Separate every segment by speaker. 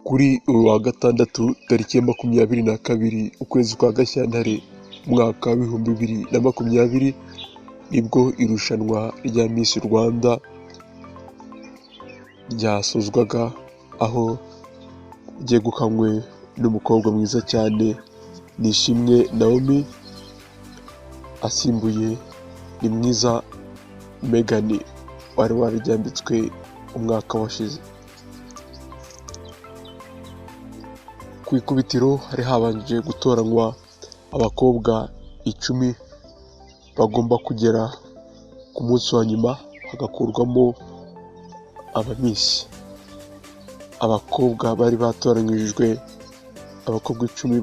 Speaker 1: kuri uyu wa gatandatu tariki ya 22 ukwezi kwa Gashyantare mwaka w'ibihumbi 2020 nibwo irushanwa rya Miss Rwanda ryasozwaga, aho ryegukanywe n'umukobwa mwiza cyane Nishimwe Naomie asimbuye Nimwiza Meghan wari wambitswe umwaka washize. Ku ikubitiro hari habanje gutoranywa abakobwa 10 bagomba kugera ku munsi wa nyuma hagakurwamo abamisi. Abakobwa 10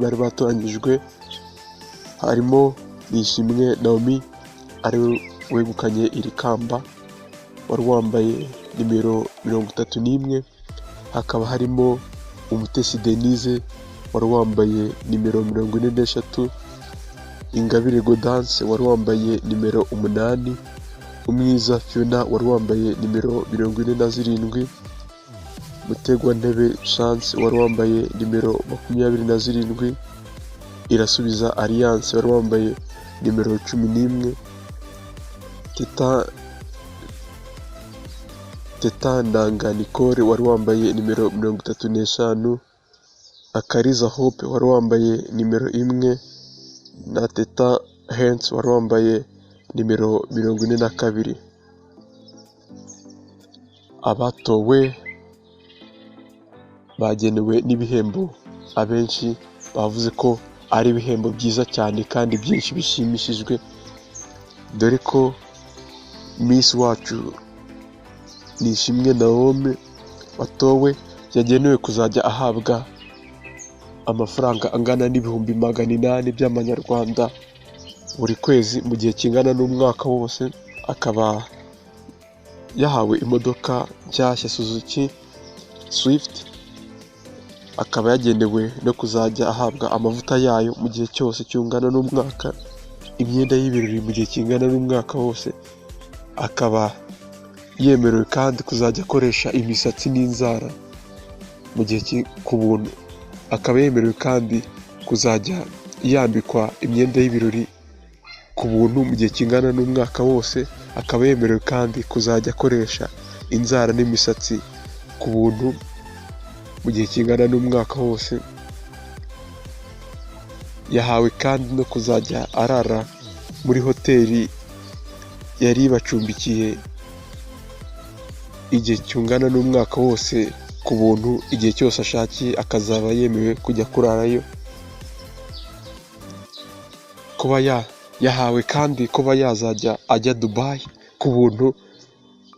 Speaker 1: bari batoranyijwe harimo Nishimwe Naomie ari wegukanye iri kamba, wari wambaye nomero 31. Hakaba harimo Umutesi Denise wari wambaye nomero 43, Ingabire Godance wari wambaye nomero 8, Umwiza Fiona wari wambaye nomero 47, Mutegwantebe Chance wari wambaye nomero 27, Irasubiza Alliance wari wambaye nomero 11, Teta Ndanga Nicole wari wambaye nomero 35, Akariza Hope wari wambaye nomero 1 na Teta Hens wari wambaye nomero 42. Abatowe bagenewe n'ibihembo, abenshi bavuze ko ari ibihembo byiza cyane kandi byinshi bishimishijwe, dore ko Miss wacu Nishimwe Naomie watowe yagenewe kuzajya ahabwa amafaranga angana n'ibihumbi 800 by'amanyarwanda buri kwezi mu gihe kingana n'umwaka wose. Akaba yahawe imodoka nshyashya Suzuki Swift, akaba yagenewe no kuzajya ahabwa amavuta yayo mu gihe cyose cyungana n'umwaka, imyenda y'ibirori mu gihe kingana n'umwaka wose. Akaba yemerewe kandi kuzajya akoresha imisatsi n'inzara mu gihe ku buntu. Akaba yemerewe kandi kuzajya yambikwa imyenda y'ibirori ku buntu mu gihe kingana n'umwaka wose. Akaba yemerewe kandi kuzajya akoresha inzara n'imisatsi ku buntu mu gihe kingana n'umwaka wose. Yahawe kandi no kuzajya arara muri hoteli yari bacumbikiye igihe cyungana n'umwaka wose ku buntu, igihe cyose ashakiye akazaba yemewe kujya kurarayo. Kuba yahawe kandi kuba yazajya ajya Dubai ku buntu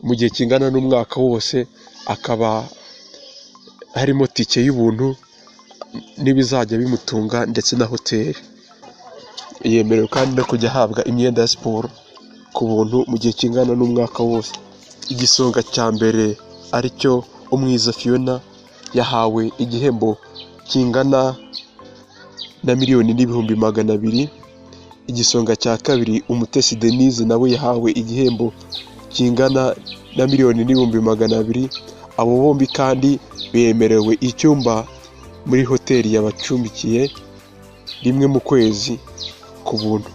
Speaker 1: mu gihe kingana n'umwaka wose, akaba harimo tike y'ubuntu n'ibizajya bimutunga ndetse na hoteli. Yemerewe kandi no kujya ahabwa imyenda ya siporo ku buntu mu gihe kingana n'umwaka wose. Igisonga cya mbere aricyo Umwiza Fiona yahawe igihembo kingana na 1,200,000. Igisonga cya kabiri Umutesi Denise nawe yahawe igihembo kingana na 1,200,000. Abo bombi kandi bemerewe icyumba muri hoteli yabacumbikiye rimwe mu kwezi ku buntu.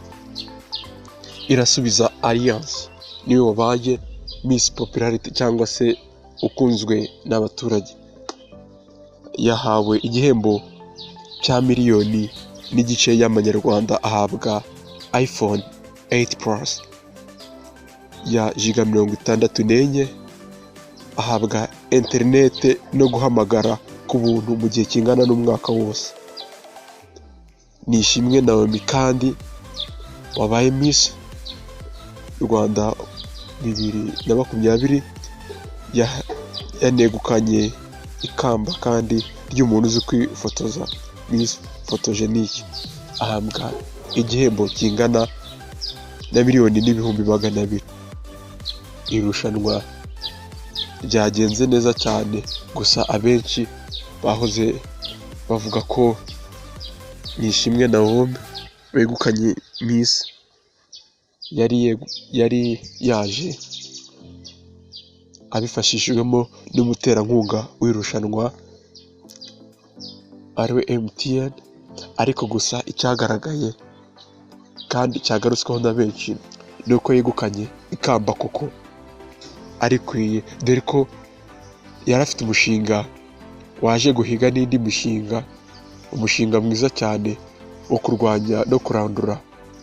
Speaker 1: Irasubiza Alliance niwe wabaye Miss Popularity cyangwa se ukunzwe n'abaturage, yahawe igihembo cya 1,000,000 y'amanyarwanda, ahabwa iPhone 8 Plus ya giga 64, ahabwa interinete no guhamagara ku buntu mu gihe kingana n'umwaka wose. Nishimwe Naomie kandi wabaye Miss Rwanda 2020 yanegukanye ikamba kandi ry'umuntu uzi kwifotoza Miss Photogenique, ahabwa igihembo kingana na 1,200,000. Irushanwa ryagenze neza cyane, gusa abenshi bahoze bavuga ko Nishimwe Naomie wegukanye Miss yari yaje abifashishijwemo n'umuterankunga w'irushanwa ariwe MTN, ariko gusa icyagaragaye kandi cyagarutsweho na benshi ni uko yegukanye ikamba koko arikwiye, dore ko yari afite umushinga waje guhiga n'indi mishinga, umushinga mwiza cyane wo kurwanya no kurandura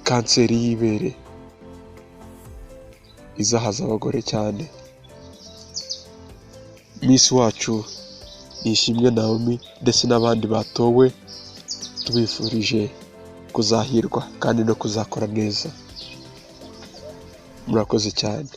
Speaker 1: kanseri y'ibere izahaza abagore cyane. Miss wacu Nishimwe Naomie ndetse n'abandi batowe, tubifurije kuzahirwa kandi no kuzakora neza. Murakoze cyane.